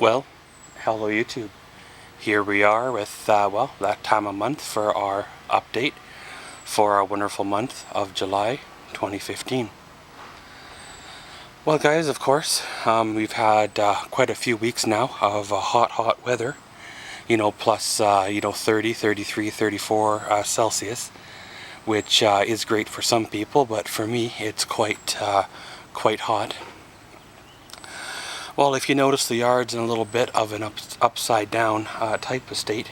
Well, hello YouTube. Here we are with, that time of month for our update for our wonderful month of July 2015. Well guys, of course, we've had quite a few weeks now of hot weather. Plus, 30, 33, 34 Celsius, which is great for some people, but for me it's quite hot. Well, if you notice, the yard's in a little bit of an upside down type of state.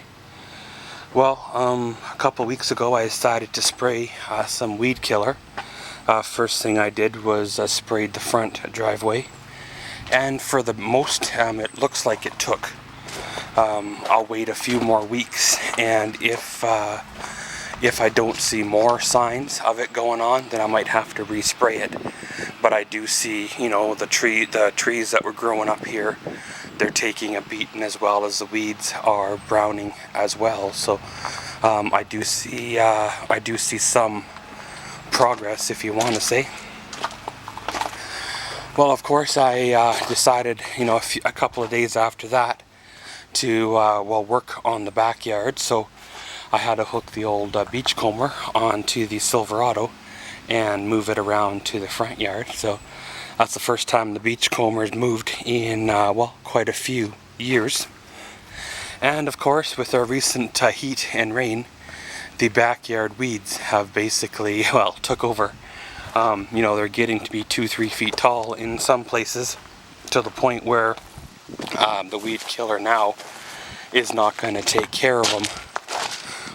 Well, a couple weeks ago I decided to spray some weed killer. First thing I did was sprayed the front driveway, and for the most, it looks like it took. I'll wait a few more weeks, and if I don't see more signs of it going on, then I might have to respray it. But I do see, the trees that were growing up here, they're taking a beating, as well as the weeds are browning as well. So I do see some progress, if you want to say. Well, of course, I decided, a couple of days after that to work on the backyard. So I had to hook the old beachcomber onto the Silverado and move it around to the front yard. So that's the first time the beachcomber's moved in quite a few years. And of course, with our recent heat and rain, the backyard weeds have basically took over. They're getting to be 2-3 feet tall in some places, to the point where the weed killer now is not going to take care of them.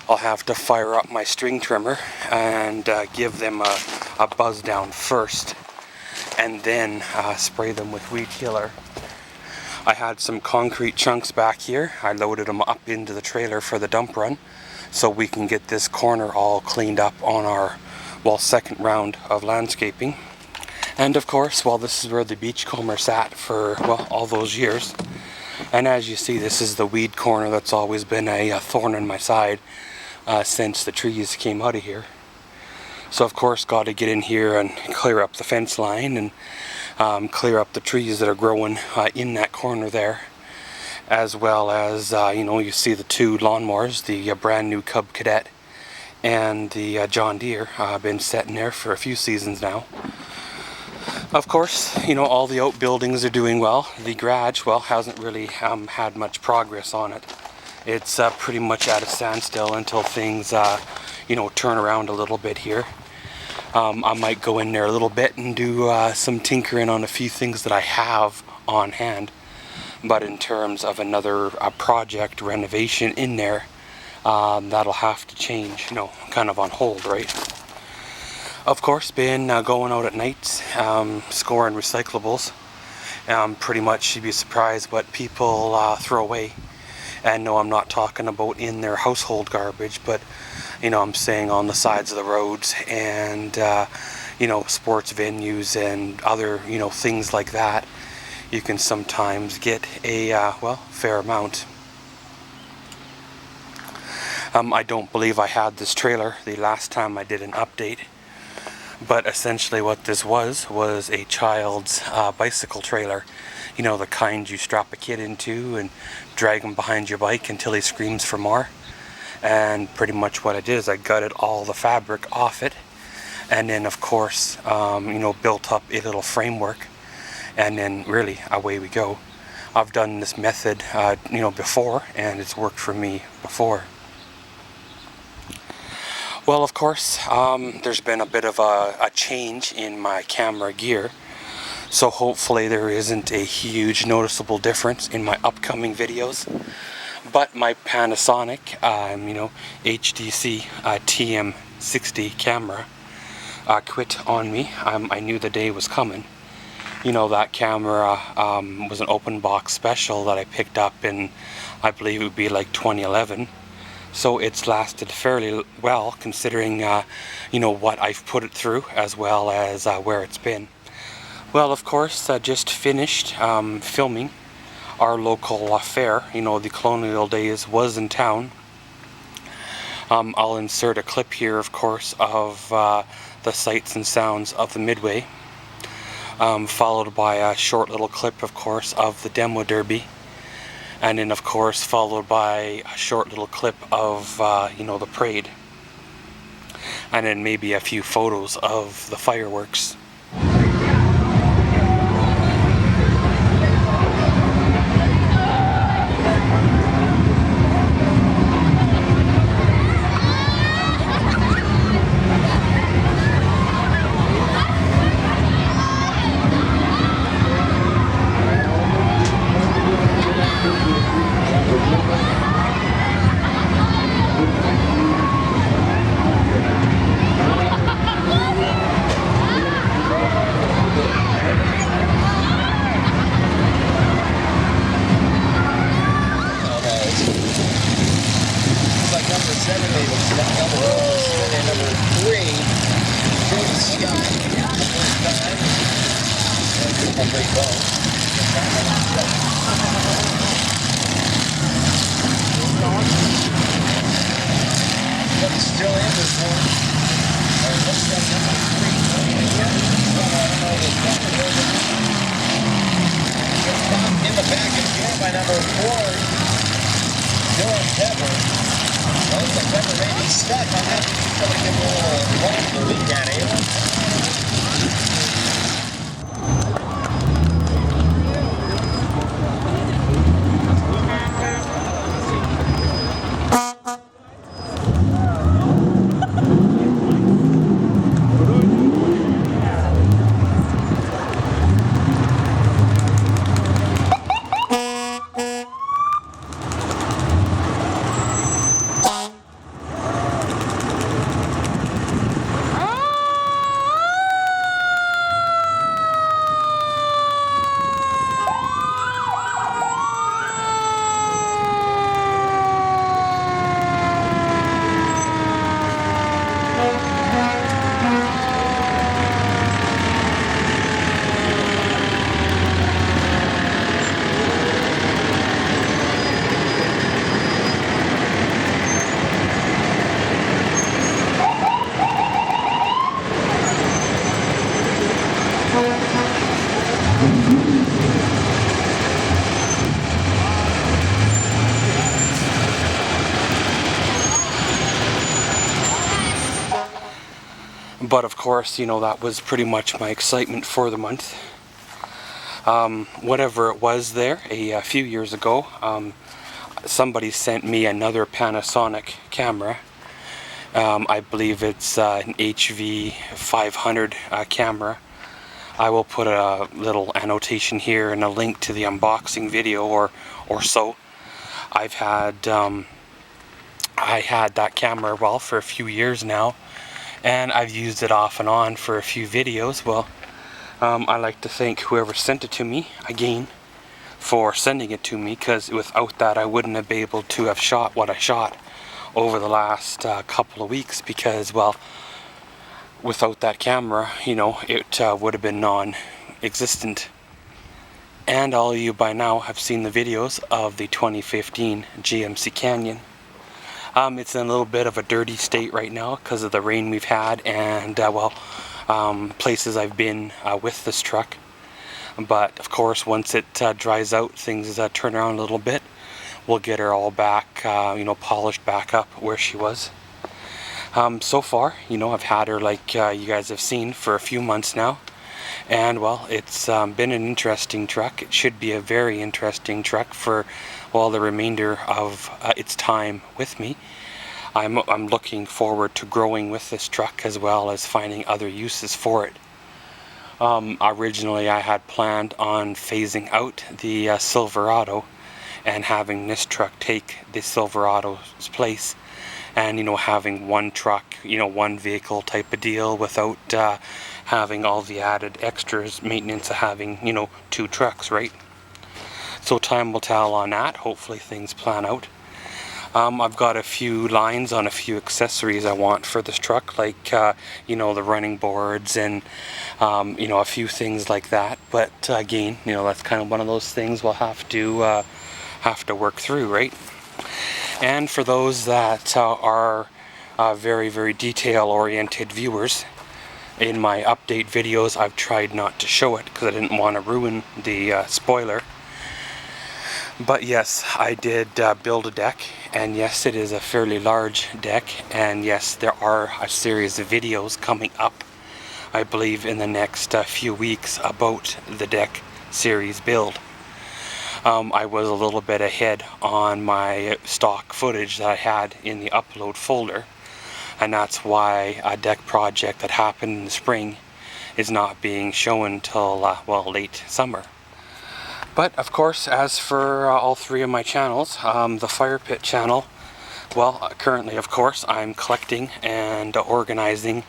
I'll have to fire up my string trimmer and give them a buzz down first, and then spray them with weed killer. I had some concrete chunks back here. I loaded them up into the trailer for the dump run, so we can get this corner all cleaned up on our second round of landscaping. And of course, this is where the beachcomber sat for all those years. And as you see, this is the weed corner that's always been a thorn in my side since the trees came out of here. So of course, got to get in here and clear up the fence line and clear up the trees that are growing in that corner there, as well as you see the two lawnmowers, the brand new Cub Cadet and the John Deere, been sitting there for a few seasons now. Of course, all the outbuildings are doing well. The garage, hasn't really had much progress on it. It's pretty much at a standstill until things, turn around a little bit here. I might go in there a little bit and do some tinkering on a few things that I have on hand. But in terms of another project renovation in there, that'll have to change, kind of on hold, right? Of course, been going out at nights, scoring recyclables. Pretty much, you'd be surprised what people throw away. And no, I'm not talking about in their household garbage, but I'm saying on the sides of the roads and sports venues and other things like that. You can sometimes get a fair amount. I don't believe I had this trailer the last time I did an update. But essentially what this was a child's bicycle trailer. The kind you strap a kid into and drag him behind your bike until he screams for more. And pretty much what I did is I gutted all the fabric off it, and then of course built up a little framework, and then really away we go. I've done this method before, and it's worked for me before. Well, of course, there's been a bit of a change in my camera gear, so hopefully there isn't a huge noticeable difference in my upcoming videos. But my Panasonic, HDC TM60 camera quit on me. I knew the day was coming. That camera was an open box special that I picked up in, I believe it would be like 2011. So it's lasted fairly well, considering what I've put it through, as well as where it's been. Well, of course, I just finished filming our local fair. The Colonial Days was in town. I'll insert a clip here, of course, of the sights and sounds of the Midway, followed by a short little clip, of course, of the Demo Derby, and then of course followed by a short little clip of you know, the parade, and then maybe a few photos of the fireworks. Still in this one. Looks like number 3. In the back again by number 4, Dylan Pepper. Looks like Pepper may be stuck on that. He's going to give a little bump to the weekend, But of course, you know, that was pretty much my excitement for the month. Whatever it was there a few years ago, somebody sent me another Panasonic camera. I believe it's an HV500 camera. I will put a little annotation here and a link to the unboxing video or so. I had that camera, well, for a few years now, and I've used it off and on for a few videos. Well, I like to thank whoever sent it to me again for sending it to me, because without that I wouldn't have been able to have shot what I shot over the last couple of weeks, because, well, without that camera, you know, it would have been non-existent. And all of you by now have seen the videos of the 2015 GMC Canyon. It's in a little bit of a dirty state right now because of the rain we've had, and places I've been with this truck. But of course, once it dries out, things turn around a little bit. We'll get her all back, you know, polished back up where she was. So far, you know, I've had her, like you guys have seen, for a few months now. And well, it's been an interesting truck. It should be a very interesting truck for, well, the remainder of its time with me. I'm looking forward to growing with this truck, as well as finding other uses for it. Originally I had planned on phasing out the Silverado and having this truck take the Silverado's place, and, you know, having one truck, you know, one vehicle type of deal, without having all the added extras maintenance of having, you know, two trucks, right? So time will tell on that. Hopefully things plan out. I've got a few lines on a few accessories I want for this truck, like you know, the running boards and you know, a few things like that. But again, you know, that's kind of one of those things we'll have to work through, right? And for those that are very, very detail-oriented viewers, in my update videos I've tried not to show it because I didn't want to ruin the spoiler. But yes, I did build a deck, and yes, it is a fairly large deck, and yes, there are a series of videos coming up, I believe, in the next few weeks about the deck series build. I was a little bit ahead on my stock footage that I had in the upload folder, and that's why a deck project that happened in the spring is not being shown till well, late summer. But of course, as for all three of my channels, the Fire Pit channel, well, currently of course I'm collecting and organizing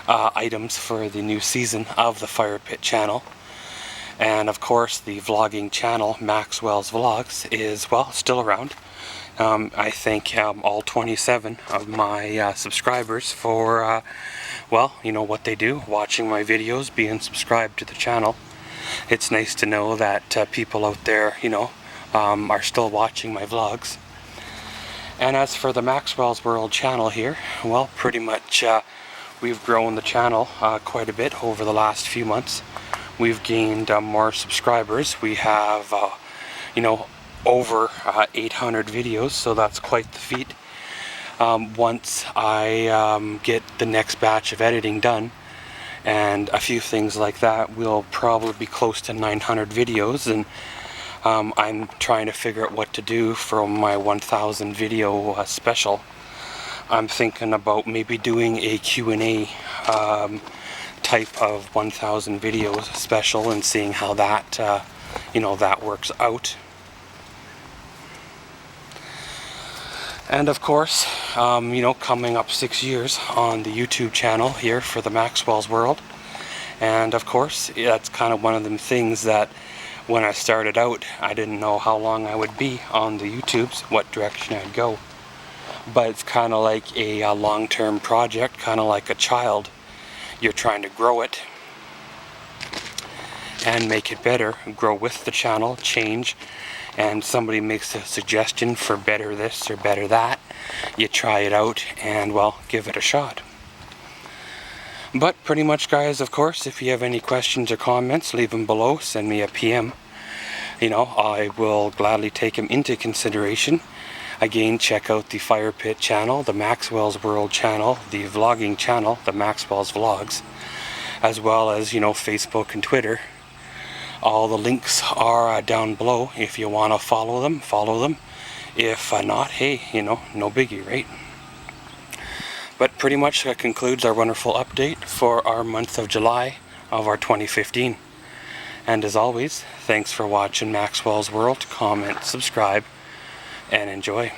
items for the new season of the Fire Pit channel. And of course the vlogging channel, MaxWell's Vlogs, is, well, still around. I thank all 27 of my subscribers for, well, you know what they do, watching my videos, being subscribed to the channel. It's nice to know that people out there, you know, are still watching my vlogs. And as for the Maxwell's World channel here, well, pretty much we've grown the channel quite a bit over the last few months. We've gained more subscribers. We have, you know, over 800 videos, so that's quite the feat. Once I get the next batch of editing done, and a few things like that, we'll probably be close to 900 videos, and I'm trying to figure out what to do for my 1000 video special. I'm thinking about maybe doing a Q&A type of 1000 videos special and seeing how that, you know, that works out. And of course, you know, coming up 6 years on the YouTube channel here for the Maxwell's World. And of course, that's kind of one of them things that when I started out, I didn't know how long I would be on the YouTubes, what direction I'd go. But it's kind of like a long-term project, kind of like a child. You're trying to grow it and make it better, grow with the channel, change, and somebody makes a suggestion for better this or better that, you try it out and, well, give it a shot. But pretty much, guys, of course, if you have any questions or comments, leave them below, send me a PM. You know, I will gladly take them into consideration. Again, check out the Fire Pit channel, the Maxwell's World channel, the vlogging channel, the Maxwell's Vlogs, as well as, you know, Facebook and Twitter. All the links are down below. If you want to follow them, follow them. If not, hey, you know, no biggie, right? But pretty much that concludes our wonderful update for our month of July of our 2015. And as always, thanks for watching Maxwell's World. Comment, subscribe, and enjoy.